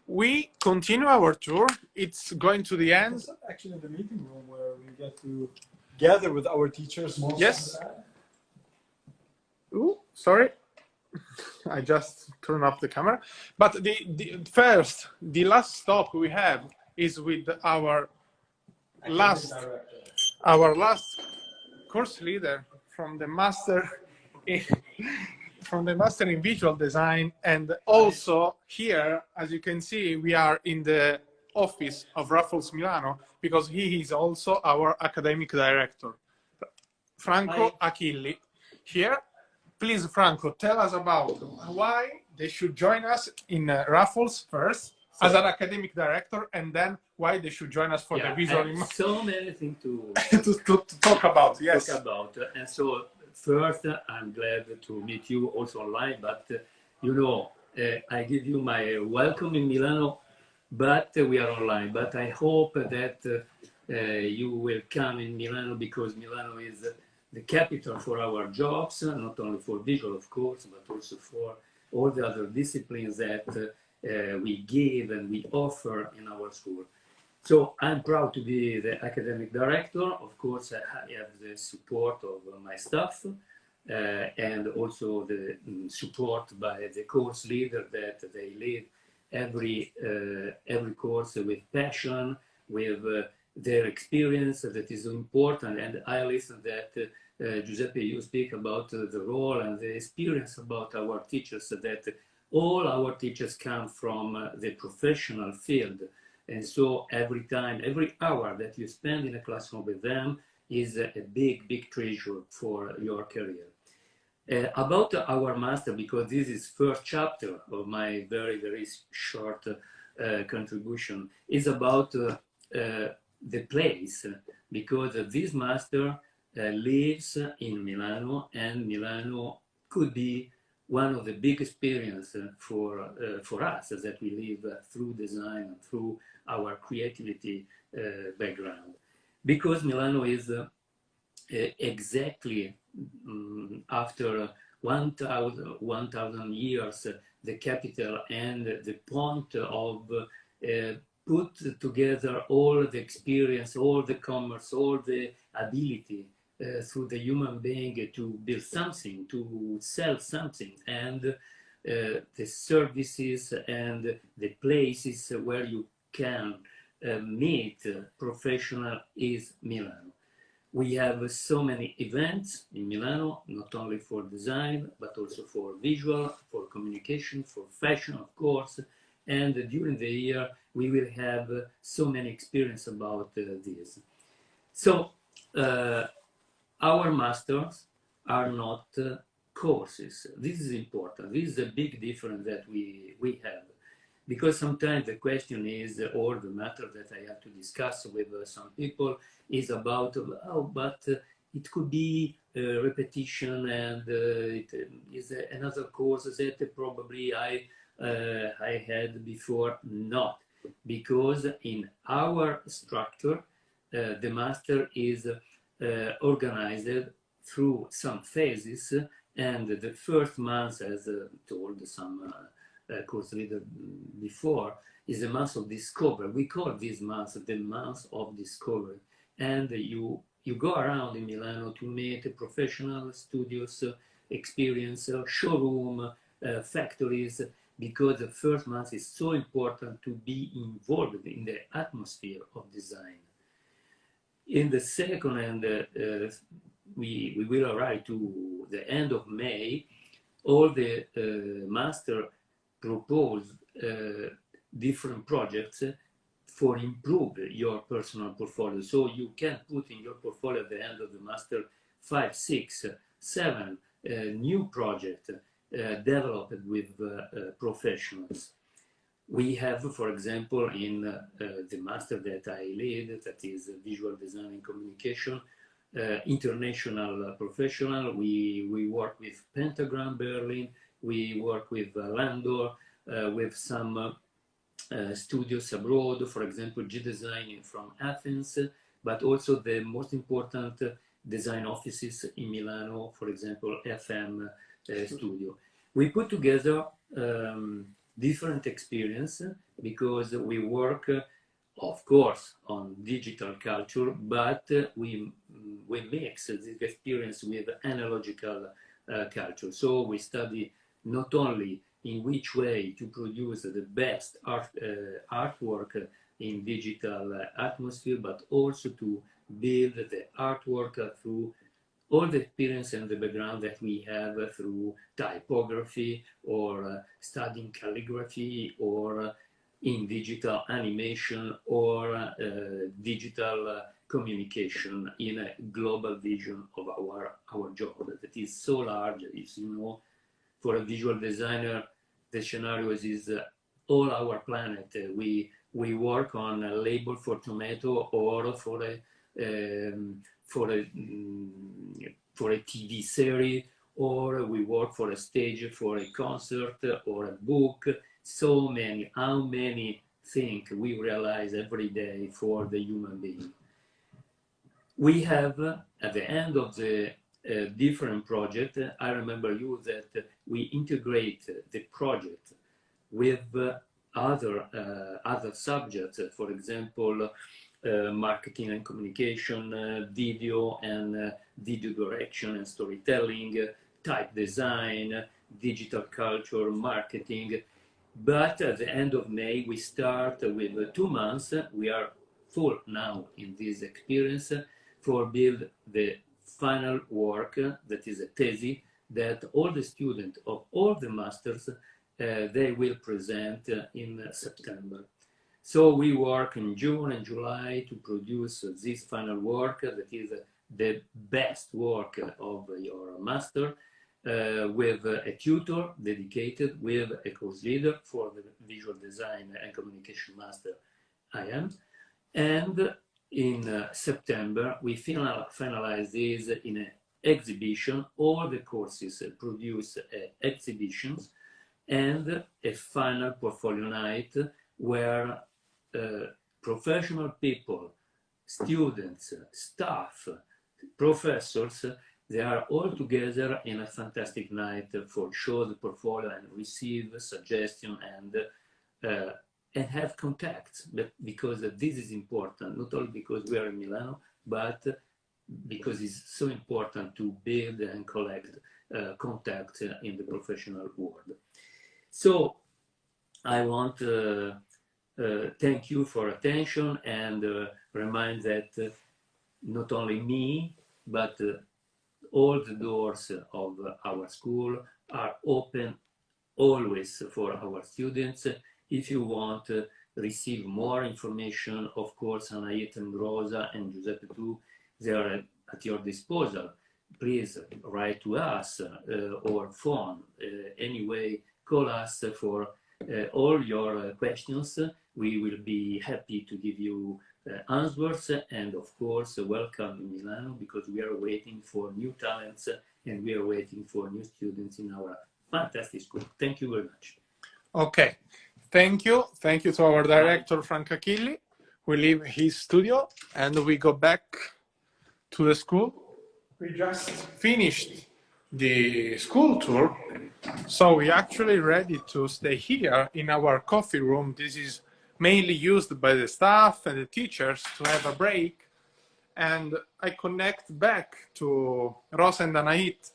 We continue our tour. It's going to the end. It's actually the meeting room where we get to gather with our teachers most Yes. of the time. Ooh, sorry. I just turned off the camera. But the last stop we have is with our last course leader from the master in visual design, and also here, as you can see, we are in the office of Raffles Milano because he is also our academic director, Franco Achilli. Here, please, Franco, tell us about why they should join us in Raffles first as an academic director, and then why they should join us for the visual. So many things to to talk about. Yes. talk about. And so first, I'm glad to meet you also online, but you know, I give you my welcome in Milano, but we are online. But I hope that you will come in Milano, because Milano is the capital for our jobs, not only for visual, of course, but also for all the other disciplines that we give and we offer in our school. So I'm proud to be the academic director. Of course, I have the support of my staff and also the support by the course leader, that they lead every course with passion, with their experience that is important. And I listen that Giuseppe, you speak about the role and the experience about our teachers, that all our teachers come from the professional field. And so every time, every hour that you spend in a classroom with them is a big, big treasure for your career. About our master, because this is first chapter of my very, very short contribution, is about the place, because this master lives in Milano, and Milano could be one of the big experiences for us, that we live through design and through our creativity background. Because Milano is exactly after 1,000 years the capital and the point of put together all the experience, all the commerce, all the ability through the human being to build something, to sell something, and the services and the places where you can meet professional is Milano. We have so many events in Milano, not only for design, but also for visual, for communication, for fashion, of course. And during the year, we will have so many experience about this. So our masters are not courses. This is important. This is a big difference that we have. Because sometimes the question is, or the matter that I have to discuss with some people is about, oh, but it could be repetition, and it is another course that probably I had before. Not, because in our structure, the master is organized through some phases, and the first month, as told some course leader before, is a month of discovery. We call this month the month of discovery. And you go around in Milano to meet professional studios, experience, showroom, factories, because the first month is so important to be involved in the atmosphere of design. In the second, and we will arrive to the end of May, all the master propose different projects for improve your personal portfolio. So you can put in your portfolio at the end of the master 5, 6, 7 new projects developed with professionals. We have, for example, in the master that I lead, that is visual design and communication, international professional. We work with Pentagram Berlin, we work with Landor, with some studios abroad, for example, G-Design from Athens, but also the most important design offices in Milano, for example, FM Studio. We put together different experience because we work, of course, on digital culture, but we mix this experience with analogical culture. So we study not only in which way to produce the best artwork in digital atmosphere, but also to build the artwork through all the experience and the background that we have through typography or studying calligraphy or in digital animation or digital communication in a global vision of our job that is so large. As you know, for a visual designer, the scenario is all our planet. We work on a label for tomato or for a TV series, or we work for a stage, for a concert or a book. So many, how many things we realize every day for the human being. We have, at the end of the different project, I remember you that we integrate the project with other subjects, for example, marketing and communication, video and video direction and storytelling, type design, digital culture, marketing. But at the end of May, we start with 2 months. We are full now in this experience for build the final work that is a thesis that all the students of all the masters they will present in September. So we work in June and July to produce this final work that is the best work of your master with a tutor dedicated, with a course leader for the visual design and communication master I am. And in September, we finalize this in an exhibition. All the courses produce exhibitions and a final portfolio night where professional people, students, staff, professors, they are all together in a fantastic night for show the portfolio and receive suggestion and have contacts, but because this is important, not only because we are in Milano, but because it's so important to build and collect contacts in the professional world. So I want to thank you for attention and remind that not only me, but all the doors of our school are open always for our students. If you want to receive more information, of course, Anaït and Rosa and Giuseppe too, they are at your disposal. Please write to us or phone. Anyway, call us for all your questions. We will be happy to give you answers, and of course, welcome in Milano, because we are waiting for new talents and we are waiting for new students in our fantastic school. Thank you very much. Okay, thank you. Thank you to our director, Frank Achilli. We leave his studio and we go back to the school. We just finished the school tour, so we're actually ready to stay here in our coffee room. This is mainly used by the staff and the teachers to have a break. And I connect back to Rosa and Anaït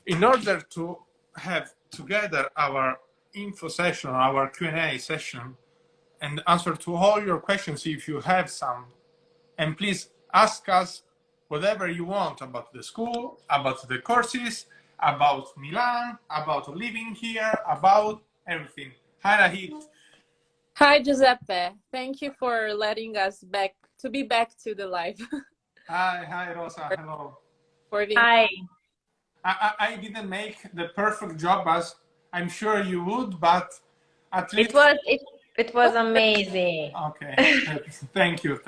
in order to have together our info session, our Q&A session, and answer to all your questions if you have some. And please ask us whatever you want about the school, about the courses, about Milan, about living here, about everything. Hi, Rahit. Hi, Giuseppe. Thank you for letting us be back to the live. Hi, Rosa. Hello. Hi. I didn't make the perfect job as I'm sure you would, but at least It was amazing. Okay. Thank you.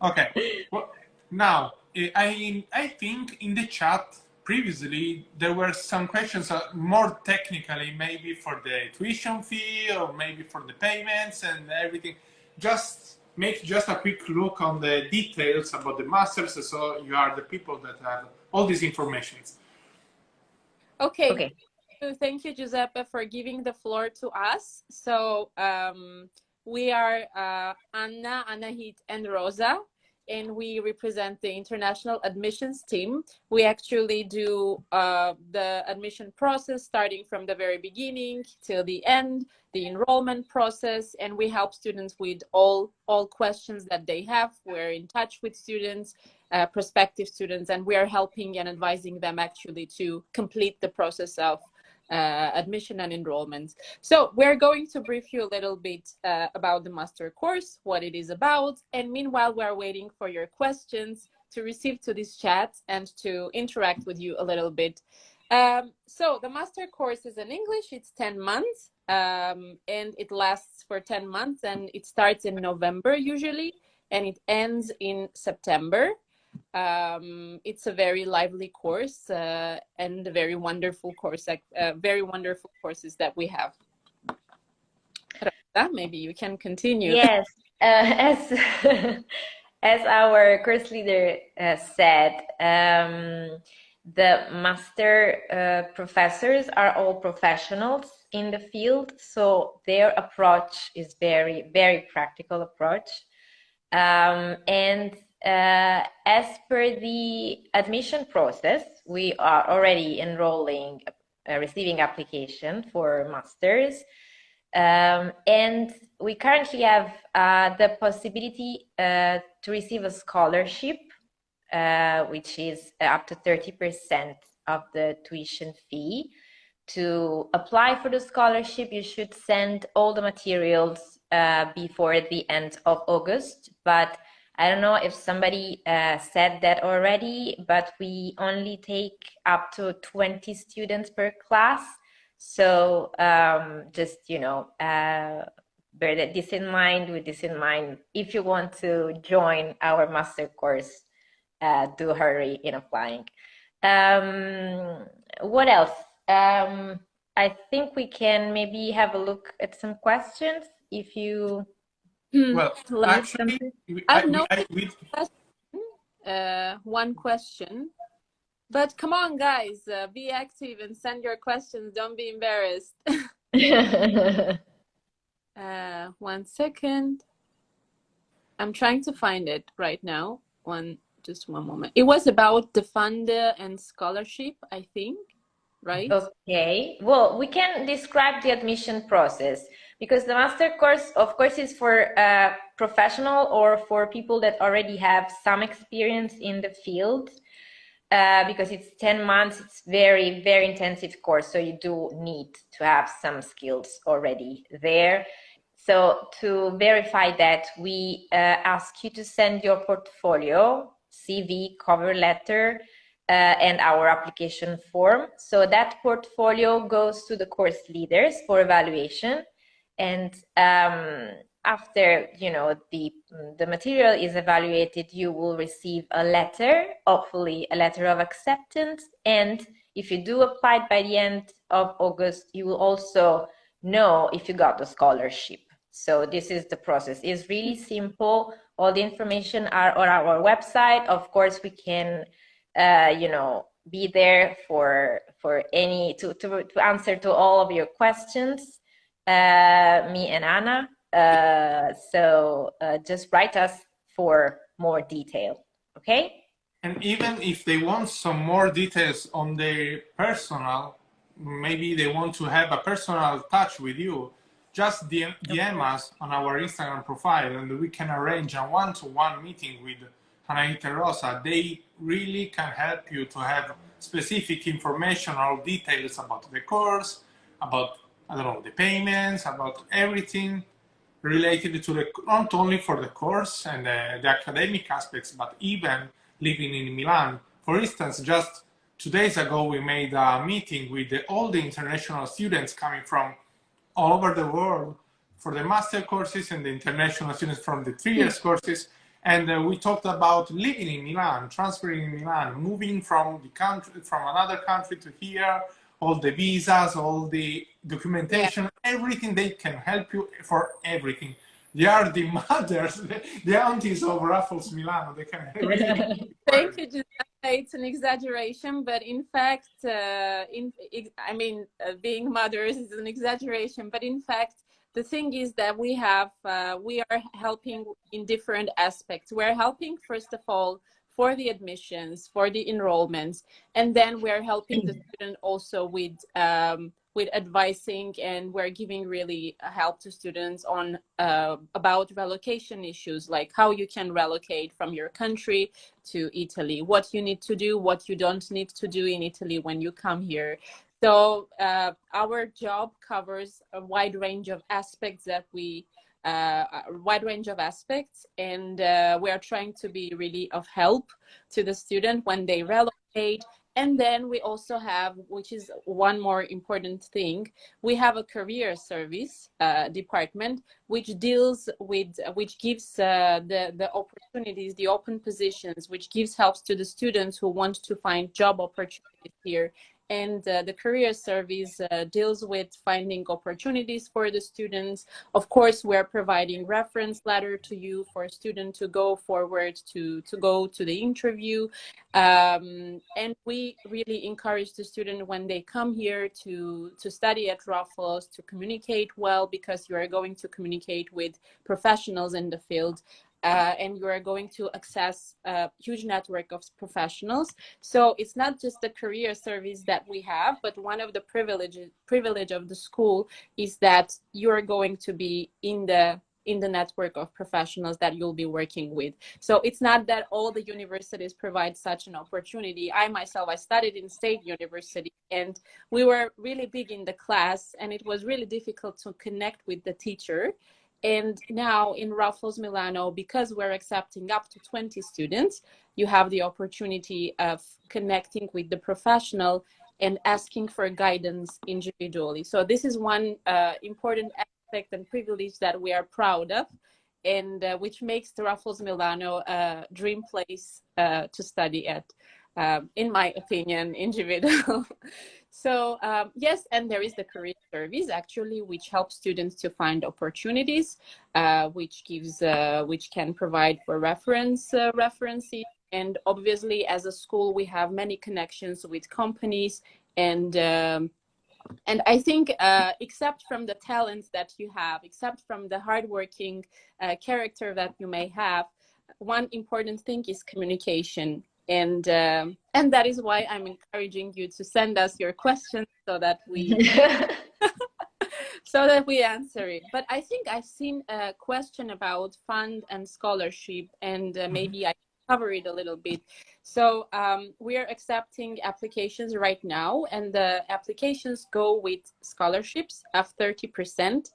Okay. Well, now I think in the chat previously there were some questions more technically, maybe for the tuition fee or maybe for the payments and everything. Just make just a quick look on the details about the masters, so you are the people that have all these informations. Okay. Thank you, Giuseppe, for giving the floor to us. So we are Anna, Anahit, and Rosa, and we represent the international admissions team. We actually do the admission process starting from the very beginning till the end, the enrollment process, and we help students with all questions that they have. We're in touch with students, prospective students, and we are helping and advising them actually to complete the process of admission and enrollment. So we're going to brief you a little bit about the master course, what it is about, and meanwhile we're waiting for your questions to receive to this chat and to interact with you a little bit. So the master course is in English. It's 10 months and it lasts for 10 months, and it starts in November usually and it ends in September. It's a very lively course and a very wonderful course, very wonderful courses that we have. Maybe you can continue. Yes, as our course leader said, the master professors are all professionals in the field, so their approach is very, very practical approach. And as per the admission process, we are already enrolling, receiving application for masters. And we currently have the possibility to receive a scholarship, which is up to 30% of the tuition fee. To apply for the scholarship, you should send all the materials before the end of August, but I don't know if somebody said that already, but we only take up to 20 students per class. So just, bear this in mind, with this in mind, if you want to join our master course, do hurry in applying. What else? I think we can maybe have a look at some questions if you... Well, actually, one question. But come on, guys, be active and send your questions. Don't be embarrassed. 1 second. I'm trying to find it right now. Just one moment. It was about the fund and scholarship, I think, right? Okay. Well, we can describe the admission process, because the master course, of course, is for professional or for people that already have some experience in the field. Because it's 10 months, it's very, very intensive course. So you do need to have some skills already there. So to verify that, we ask you to send your portfolio, CV, cover letter, and our application form. So that portfolio goes to the course leaders for evaluation. And after the material is evaluated, you will receive a letter, hopefully a letter of acceptance. And if you do apply by the end of August, you will also know if you got the scholarship. So this is the process. It's really simple. All the information are on our website. Of course, we can be there for any to answer to all of your questions. Me and Anna. So just write us for more detail, okay? And even if they want some more details on their personal, maybe they want to have a personal touch with you, just DM us on our Instagram profile and we can arrange a one-to-one meeting with Anahita and Rosa, they really can help you to have specific information or details about the course, about, I don't know, the payments, about everything related to the, not only for the course and the academic aspects, but even living in Milan. For instance, just 2 days ago, we made a meeting with all the international students coming from all over the world for the master courses and the international students from the 3 years courses. And we talked about living in Milan, transferring in Milan, moving from the country, from another country to here, all the visas, all the documentation, everything. They can help you for everything. They are the mothers, the aunties of Raffles Milano. They can really. Thank you, Giuseppe. It's an exaggeration, but in fact, being mothers is an exaggeration, but in fact, the thing is that we are helping in different aspects. We're helping, first of all, for the admissions, for the enrollments, and then we're helping the student also with advising, and we're giving really help to students on about relocation issues, like how you can relocate from your country to Italy, what you need to do, what you don't need to do in Italy when you come here. So our job covers a wide range of aspects and we are trying to be really of help to the student when they relocate. And then we also have, which is one more important thing, we have a career service department which gives the opportunities, the open positions, which gives helps to the students who want to find job opportunities here. And the career service deals with finding opportunities for the students. Of course, we're providing reference letter to you for a student to go forward to go to the interview. And we really encourage the student when they come here to study at Raffles to communicate well, because you are going to communicate with professionals in the field. And you are going to access a huge network of professionals. So it's not just the career service that we have, but one of the privilege of the school is that you are going to be in the network of professionals that you'll be working with. So it's not that all the universities provide such an opportunity. I studied in State University, and we were really big in the class, and it was really difficult to connect with the teacher. And now in Raffles Milano, because we're accepting up to 20 students, you have the opportunity of connecting with the professional and asking for guidance individually. So this is one important aspect and privilege that we are proud of, and which makes the Raffles Milano a dream place to study at, in my opinion, individual. So yes, and there is the career service actually, which helps students to find opportunities, which can provide for references. And obviously, as a school, we have many connections with companies, and I think except from the talents that you have, except from the hardworking character that you may have, one important thing is communication. And that is why I'm encouraging you to send us your questions so that we answer it. But I think I've seen a question about fund and scholarship, and maybe I cover it a little bit. So we are accepting applications right now, and the applications go with scholarships of 30%.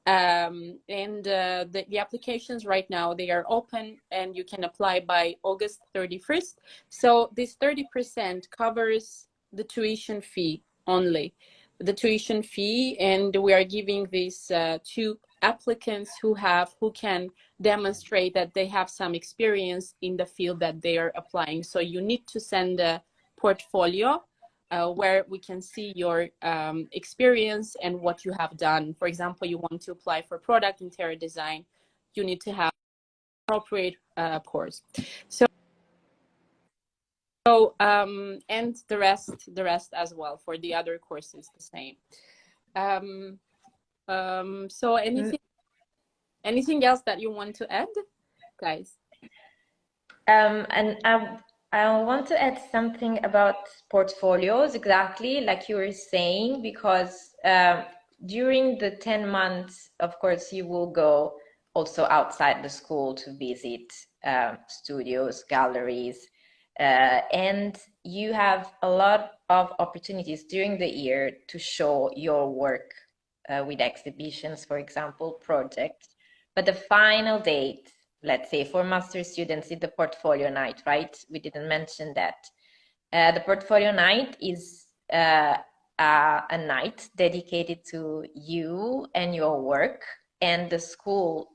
And the applications right now, they are open, and you can apply by August 31st. So this 30% covers the tuition fee only, and we are giving this to applicants who can demonstrate that they have some experience in the field that they are applying. So you need to send a portfolio where we can see your experience and what you have done. For example, you want to apply for product interior design, you need to have appropriate course. And the rest as well for the other courses, the same. So anything else that you want to add, guys? And I want to add something about portfolios, exactly like you were saying, because during the 10 months, of course, you will go also outside the school to visit studios, galleries, and you have a lot of opportunities during the year to show your work with exhibitions, for example, projects. But the final date, let's say for master students, is the portfolio night, right? We didn't mention that. The portfolio night is a night dedicated to you and your work, and the school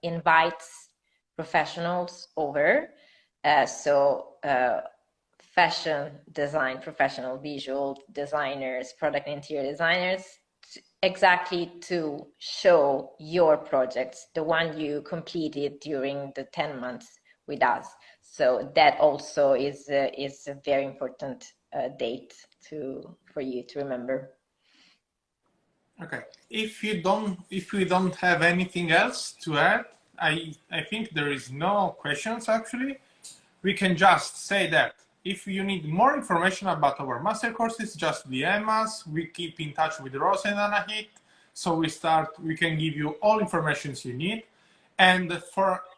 invites professionals over. Fashion design professional, visual designers, product and interior designers, exactly to show your projects, the one you completed during the 10 months with us. So that also is a very important date for you to remember. Okay. If we don't have anything else to add, I think there is no questions actually. We can just say that if you need more information about our master courses, just DM us. We keep in touch with Rosa and Anahit. So we can give you all information you need. And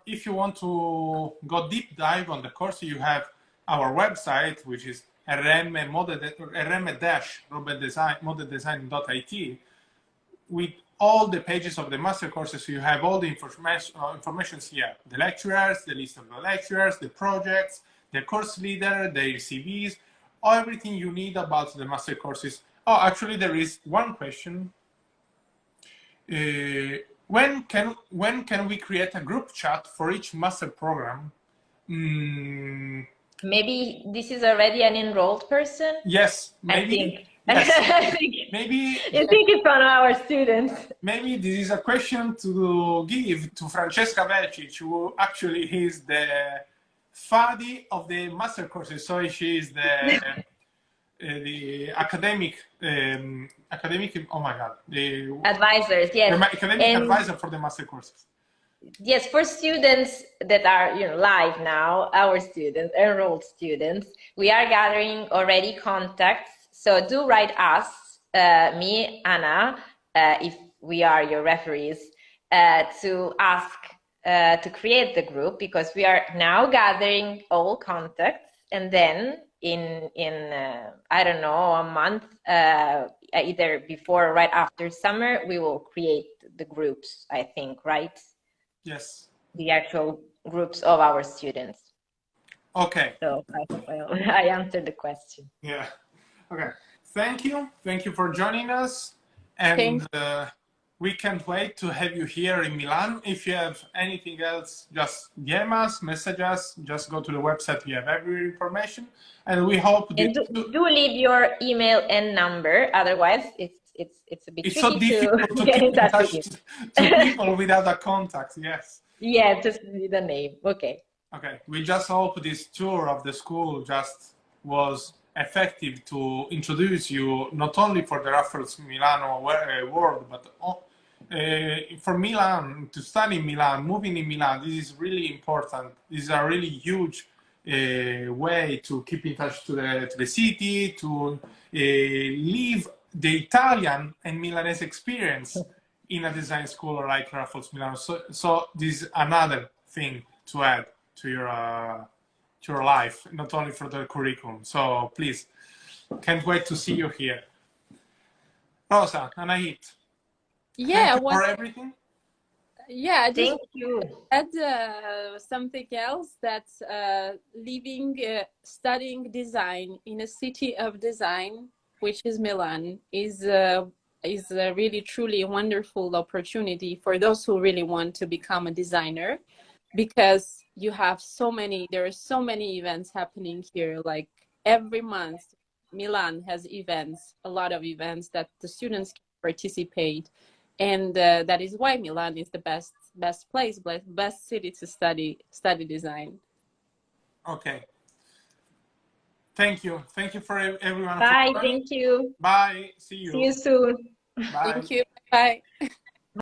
if you want to go deep dive on the course, you have our website, which is rm-modeldesign.it. With all the pages of the master courses, you have all the information here. The lecturers, the list of the lecturers, the projects, the course leader, their CVs, everything you need about the master courses. Oh, actually, there is one question. When can we create a group chat for each master program? Maybe this is already an enrolled person? Yes, maybe. I think. Yes. Maybe. I think it's one of our students. Maybe this is a question to give to Francesca Velcic, who actually is the FADI of the master courses. So she is the academic, oh my God, the advisors, yes. The academic advisor for the master courses. Yes, for students that are live now, our students, enrolled students, we are gathering already contacts. So do write us, me, Anna, if we are your referees, to ask to create the group, because we are now gathering all contacts, and then in I don't know, a month, either before or right after summer, we will create the groups, I think, right? Yes. The actual groups of our students. Okay. So I hope I answered the question. Yeah. Okay. Thank you. Thank you for joining us. And we can't wait to have you here in Milan. If you have anything else, just DM us, message us, just go to the website. We have every information. And we hope and do leave your email and number. Otherwise, it's a bit tricky so difficult to get in touch with you. To people without a contact. Yes. Yeah, just the name. Okay. Okay. We just hope this tour of the school just was effective to introduce you not only for the Raffles Milano world, but for Milan, to study in Milan, moving in Milan. This is really important. This is a really huge way to keep in touch to the city, to live the Italian and Milanese experience in a design school like Raffles Milano. So this is another thing to add to your life, not only for the curriculum. So please, can't wait to see you here. Rosa, Anahit. Yeah, for everything. Yeah, thank you. Add something else, that studying design in a city of design, which is Milan, is a really truly wonderful opportunity for those who really want to become a designer, because you have there are so many events happening here. Like every month, Milan has events, a lot of events that the students can participate. And that is why Milan is the best place, best city to study design. Okay. Thank you. Thank you for everyone. Bye. Thank you. Bye. See you. See you soon. Bye. Thank you. Bye.